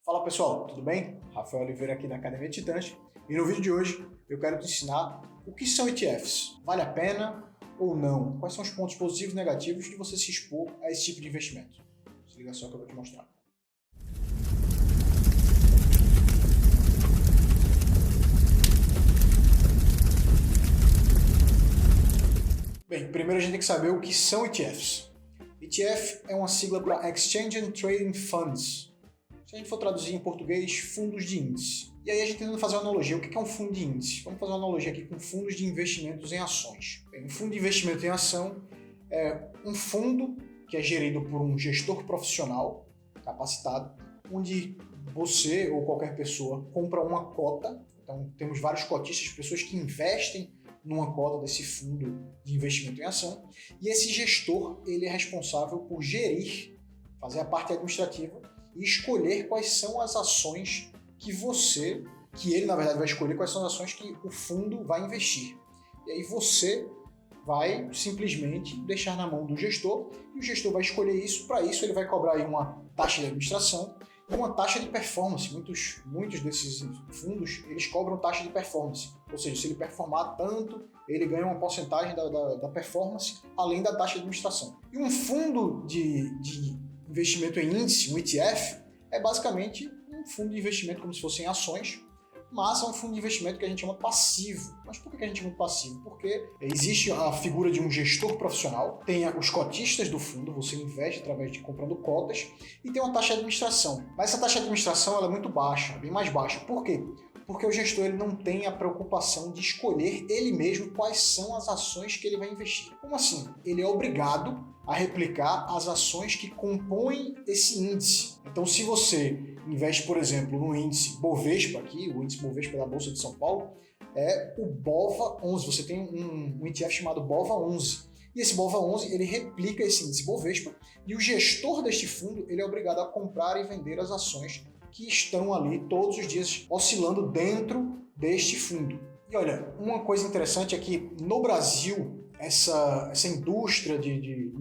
Fala pessoal, tudo bem? Rafael Oliveira aqui da Academia Titãs e no vídeo de hoje eu quero te ensinar o que são ETFs. Vale a pena ou não? Quais são os pontos positivos e negativos de você se expor a esse tipo de investimento? Se liga só que eu vou te mostrar. Bem, primeiro a gente tem que saber o que são ETFs. ETF é uma sigla para Exchange and Trading Funds. Se a gente for traduzir em português, fundos de índice. E aí a gente tenta fazer uma analogia. O que é um fundo de índice? Vamos fazer uma analogia aqui com fundos de investimentos em ações. Bem, um fundo de investimento em ação é um fundo que é gerido por um gestor profissional capacitado, onde você ou qualquer pessoa compra uma cota. Então temos vários cotistas, pessoas que investem numa cota desse fundo de investimento em ação. E esse gestor ele é responsável por gerir, fazer a parte administrativa e escolher quais são as ações que ele na verdade vai escolher quais são as ações que o fundo vai investir. E aí você vai simplesmente deixar na mão do gestor e o gestor vai escolher isso. Para isso ele vai cobrar aí uma taxa de administração e uma taxa de performance. Muitos desses fundos eles cobram taxa de performance, ou seja, se ele performar tanto, ele ganha uma porcentagem da performance além da taxa de administração. E um fundo de investimento em índice, um ETF, é basicamente um fundo de investimento como se fossem ações, mas é um fundo de investimento que a gente chama passivo. Mas por que a gente chama de passivo? Porque existe a figura de um gestor profissional, tem os cotistas do fundo, você investe através de comprando cotas, e tem uma taxa de administração. Mas essa taxa de administração ela é muito baixa, bem mais baixa. Por quê? Porque o gestor ele não tem a preocupação de escolher ele mesmo quais são as ações que ele vai investir. Como assim? Ele é obrigado a replicar as ações que compõem esse índice. Então, se você investe, por exemplo, no índice Bovespa, aqui, o índice Bovespa da Bolsa de São Paulo, é o BOVA11. Você tem um ETF chamado BOVA11. E esse BOVA11, ele replica esse índice Bovespa e o gestor deste fundo ele é obrigado a comprar e vender as ações que estão ali todos os dias oscilando dentro deste fundo. E olha, uma coisa interessante é que no Brasil, essa indústria de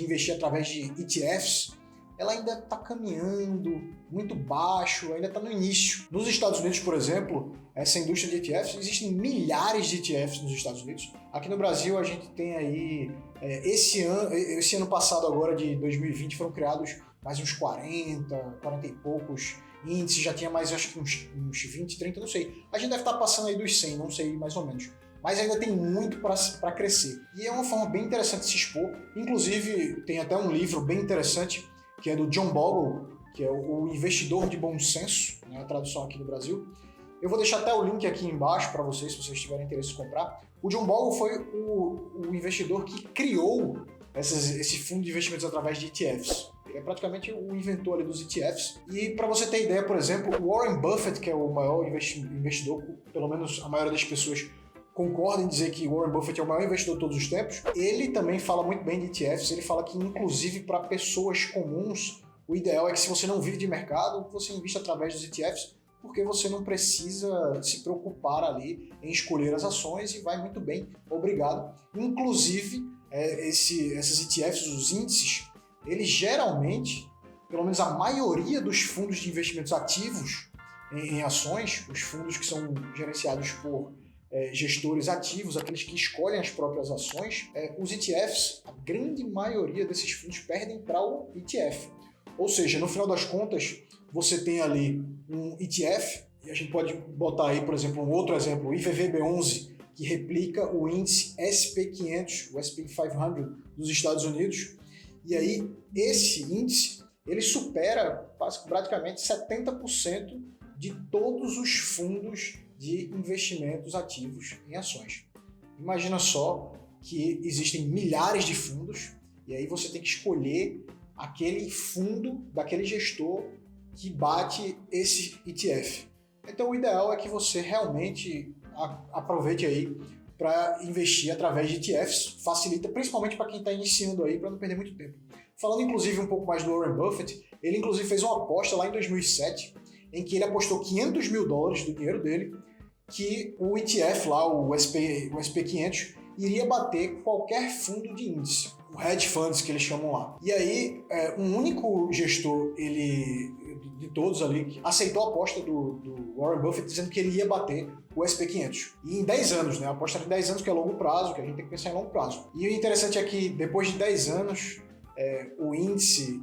investir através de ETFs, ela ainda está caminhando muito baixo, ainda está no início. Nos Estados Unidos, por exemplo, essa indústria de ETFs, existem milhares de ETFs nos Estados Unidos. Aqui no Brasil, a gente tem aí, esse ano passado agora, de 2020, foram criados mais uns 40 e poucos índices, já tinha mais, acho que uns 20, 30, não sei. A gente deve estar passando aí dos 100, não sei mais ou menos. Mas ainda tem muito para crescer. E é uma forma bem interessante de se expor. Inclusive, tem até um livro bem interessante, que é do John Bogle, que é o Investidor de Bom Senso, né, a tradução aqui no Brasil. Eu vou deixar até o link aqui embaixo para vocês, se vocês tiverem interesse em comprar. O John Bogle foi o investidor que criou esse fundo de investimentos através de ETFs. Ele é praticamente o inventor ali dos ETFs. E para você ter ideia, por exemplo, o Warren Buffett, que é o maior investidor, pelo menos a maioria das pessoas concorda em dizer que Warren Buffett é o maior investidor de todos os tempos, ele também fala muito bem de ETFs. Ele fala que, inclusive, para pessoas comuns, o ideal é que se você não vive de mercado, você invista através dos ETFs, porque você não precisa se preocupar ali em escolher as ações e vai muito bem, obrigado. Inclusive, esses ETFs, os índices, eles geralmente, pelo menos a maioria dos fundos de investimentos ativos em ações, os fundos que são gerenciados por gestores ativos, aqueles que escolhem as próprias ações, os ETFs, a grande maioria desses fundos perdem para o ETF. Ou seja, no final das contas, você tem ali um ETF, e a gente pode botar aí, por exemplo, um outro exemplo, o IVVB11, que replica o índice SP500, o SP 500 dos Estados Unidos, e aí esse índice ele supera praticamente 70% de todos os fundos de investimentos ativos em ações. Imagina só que existem milhares de fundos e aí você tem que escolher aquele fundo daquele gestor que bate esse ETF. Então o ideal é que você realmente aproveite aí para investir através de ETFs, facilita principalmente para quem está iniciando aí, para não perder muito tempo. Falando inclusive um pouco mais do Warren Buffett, ele inclusive fez uma aposta lá em 2007, em que ele apostou $500 mil do dinheiro dele, que o ETF lá, o SP500, iria bater qualquer fundo de índice. o hedge funds que eles chamam lá. E aí, um único gestor, de todos ali, que aceitou a aposta do Warren Buffett dizendo que ele ia bater o S&P 500. E em 10 anos, né? A aposta era em 10 anos, que é longo prazo, que a gente tem que pensar em longo prazo. E o interessante é que depois de 10 anos, o índice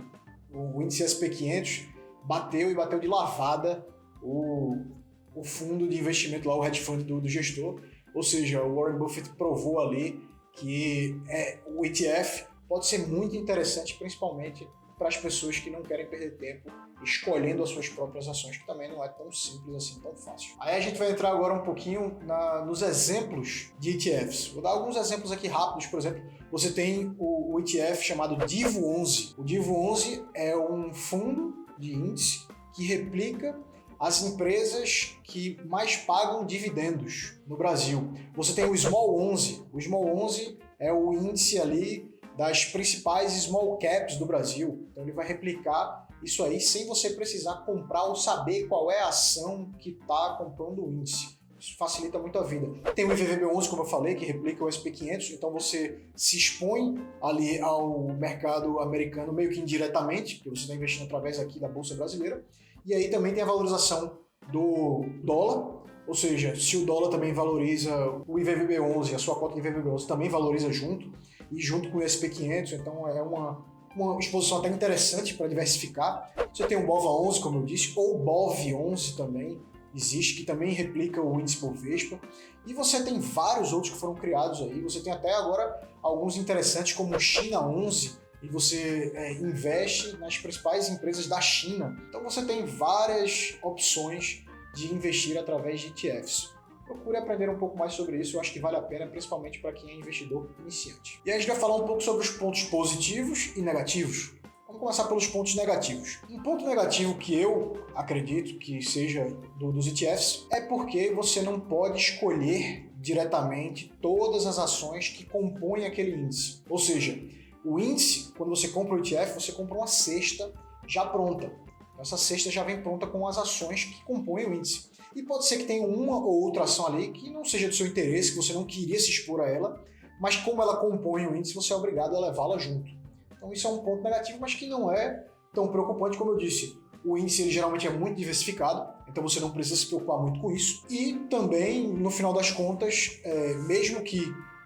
S&P 500 bateu de lavada o fundo de investimento lá, o hedge fund do gestor. Ou seja, o Warren Buffett provou ali que o ETF pode ser muito interessante, principalmente para as pessoas que não querem perder tempo escolhendo as suas próprias ações, que também não é tão simples assim, tão fácil. Aí a gente vai entrar agora um pouquinho nos exemplos de ETFs. Vou dar alguns exemplos aqui rápidos. Por exemplo, você tem o ETF chamado Divo 11. O Divo 11 é um fundo de índice que replica as empresas que mais pagam dividendos no Brasil. Você tem o Small 11. O Small 11 é o índice ali das principais small caps do Brasil. Então ele vai replicar isso aí sem você precisar comprar ou saber qual é a ação que está comprando o índice. Isso facilita muito a vida. Tem o IVVB11, como eu falei, que replica o S&P 500, então você se expõe ali ao mercado americano meio que indiretamente, porque você está investindo através aqui da Bolsa Brasileira. E aí também tem a valorização do dólar, ou seja, se o dólar também valoriza, o IVVB11, a sua cota de IVVB11 também valoriza junto, e junto com o S&P 500, então é uma exposição até interessante para diversificar. Você tem o BOVA11, como eu disse, ou BOV11 também existe, que também replica o índice Bovespa, e você tem vários outros que foram criados aí. Você tem até agora alguns interessantes como o China 11, e você investe nas principais empresas da China. Então você tem várias opções de investir através de ETFs. Procure aprender um pouco mais sobre isso, eu acho que vale a pena, principalmente para quem é investidor iniciante. E aí a gente vai falar um pouco sobre os pontos positivos e negativos. Vamos começar pelos pontos negativos. Um ponto negativo que eu acredito que seja dos ETFs é porque você não pode escolher diretamente todas as ações que compõem aquele índice. Ou seja, o índice, quando você compra o ETF, você compra uma cesta já pronta. Essa cesta já vem pronta com as ações que compõem o índice. E pode ser que tenha uma ou outra ação ali que não seja do seu interesse, que você não queria se expor a ela, mas como ela compõe o índice, você é obrigado a levá-la junto. Então isso é um ponto negativo, mas que não é tão preocupante. Como eu disse, o índice ele geralmente é muito diversificado, então você não precisa se preocupar muito com isso. E também, no final das contas, mesmo que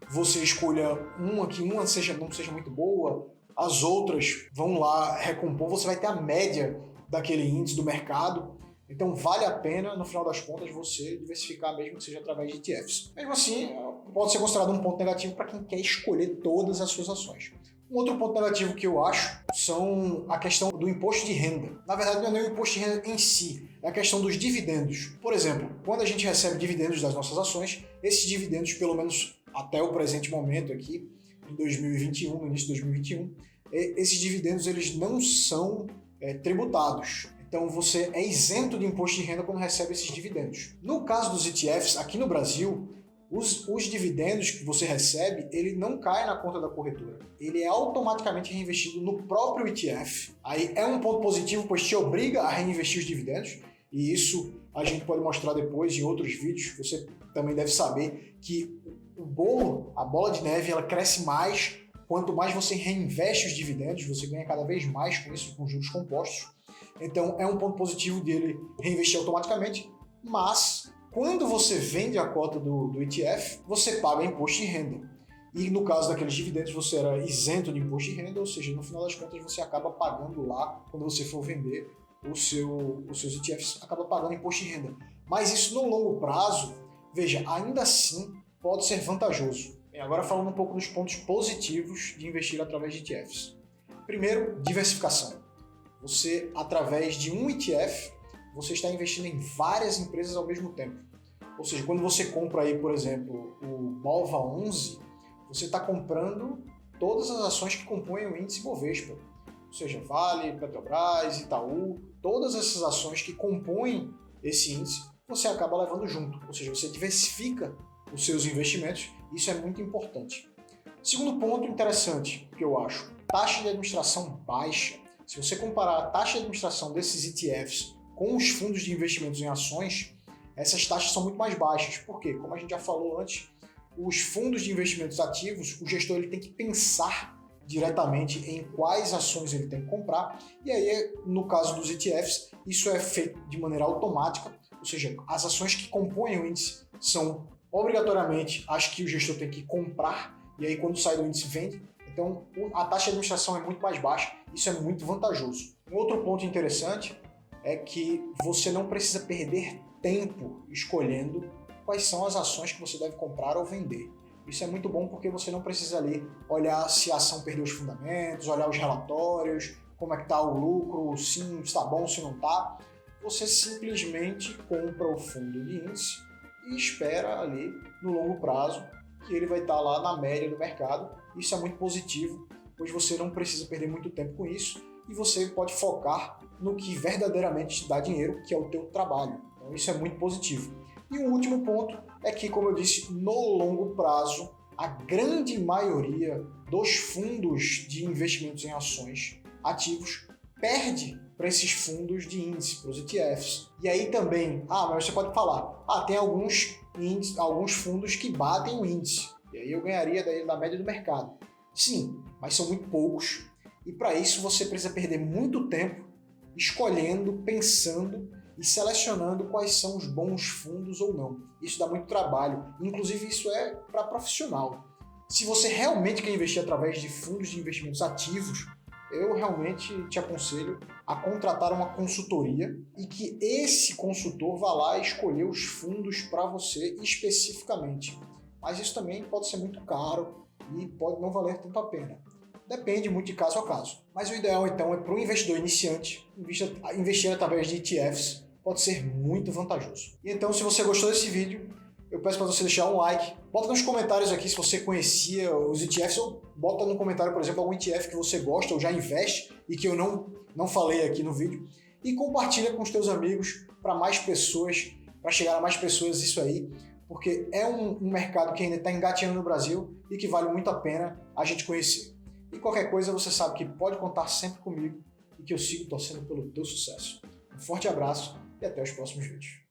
você escolha uma que não seja muito boa, as outras vão lá recompor, você vai ter a média daquele índice do mercado. Então vale a pena, no final das contas, você diversificar, mesmo que seja através de ETFs. Mesmo assim, pode ser considerado um ponto negativo para quem quer escolher todas as suas ações. Um outro ponto negativo que eu acho são a questão do imposto de renda. Na verdade, não é nem o imposto de renda em si, é a questão dos dividendos. Por exemplo, quando a gente recebe dividendos das nossas ações, esses dividendos, pelo menos até o presente momento aqui, em 2021, no início de 2021, esses dividendos eles não são tributados. Então você é isento de imposto de renda quando recebe esses dividendos. No caso dos ETFs, aqui no Brasil, os dividendos que você recebe, ele não cai na conta da corretora. Ele é automaticamente reinvestido no próprio ETF. Aí é um ponto positivo, pois te obriga a reinvestir os dividendos. E isso a gente pode mostrar depois em outros vídeos. Você também deve saber que o bolo, a bola de neve, ela cresce mais quanto mais você reinveste os dividendos. Você ganha cada vez mais com isso, com juros compostos. Então é um ponto positivo dele reinvestir automaticamente, mas quando você vende a cota do ETF, você paga imposto de renda. E no caso daqueles dividendos, você era isento de imposto de renda, ou seja, no final das contas você acaba pagando lá, quando você for vender os seus ETFs, acaba pagando imposto de renda. Mas isso no longo prazo, veja, ainda assim pode ser vantajoso. Bem, agora falando um pouco dos pontos positivos de investir através de ETFs. Primeiro, diversificação. Você, através de um ETF, você está investindo em várias empresas ao mesmo tempo. Ou seja, quando você compra aí, por exemplo, o BOVA11, você está comprando todas as ações que compõem o índice Bovespa. Ou seja, Vale, Petrobras, Itaú, todas essas ações que compõem esse índice, você acaba levando junto. Ou seja, você diversifica os seus investimentos. Isso é muito importante. Segundo ponto interessante que eu acho, taxa de administração baixa. Se você comparar a taxa de administração desses ETFs com os fundos de investimentos em ações, essas taxas são muito mais baixas. Por quê? Como a gente já falou antes, os fundos de investimentos ativos, o gestor ele tem que pensar diretamente em quais ações ele tem que comprar, e aí, no caso dos ETFs, isso é feito de maneira automática, ou seja, as ações que compõem o índice são obrigatoriamente as que o gestor tem que comprar, e aí quando sai do índice vende, então a taxa de administração é muito mais baixa, isso é muito vantajoso. Um outro ponto interessante é que você não precisa perder tempo escolhendo quais são as ações que você deve comprar ou vender. Isso é muito bom porque você não precisa ali olhar se a ação perdeu os fundamentos, olhar os relatórios, como é que está o lucro, se está bom, se não está. Você simplesmente compra o fundo de índice e espera ali no longo prazo que ele vai estar lá na média do mercado. Isso é muito positivo, pois você não precisa perder muito tempo com isso e você pode focar no que verdadeiramente te dá dinheiro, que é o teu trabalho. Então isso é muito positivo. E o último ponto é que, como eu disse, no longo prazo, a grande maioria dos fundos de investimentos em ações ativos perde para esses fundos de índice, para os ETFs. E aí também, mas você pode falar, tem alguns fundos que batem o índice, e aí eu ganharia da média do mercado. Sim, mas são muito poucos, e para isso você precisa perder muito tempo escolhendo, pensando e selecionando quais são os bons fundos ou não. Isso dá muito trabalho, inclusive isso é para profissional. Se você realmente quer investir através de fundos de investimentos ativos, eu realmente te aconselho a contratar uma consultoria e que esse consultor vá lá escolher os fundos para você especificamente. Mas isso também pode ser muito caro e pode não valer tanto a pena. Depende muito de caso a caso. Mas o ideal, então, é para o investidor iniciante investir através de ETFs. Pode ser muito vantajoso. E então, se você gostou desse vídeo, eu peço para você deixar um like. Bota nos comentários aqui se você conhecia os ETFs ou bota no comentário, por exemplo, algum ETF que você gosta ou já investe e que eu não falei aqui no vídeo. E compartilha com os teus amigos para mais pessoas, para chegar a mais pessoas isso aí, porque é um mercado que ainda está engateando no Brasil e que vale muito a pena a gente conhecer. E qualquer coisa você sabe que pode contar sempre comigo e que eu sigo torcendo pelo teu sucesso. Um forte abraço e até os próximos vídeos.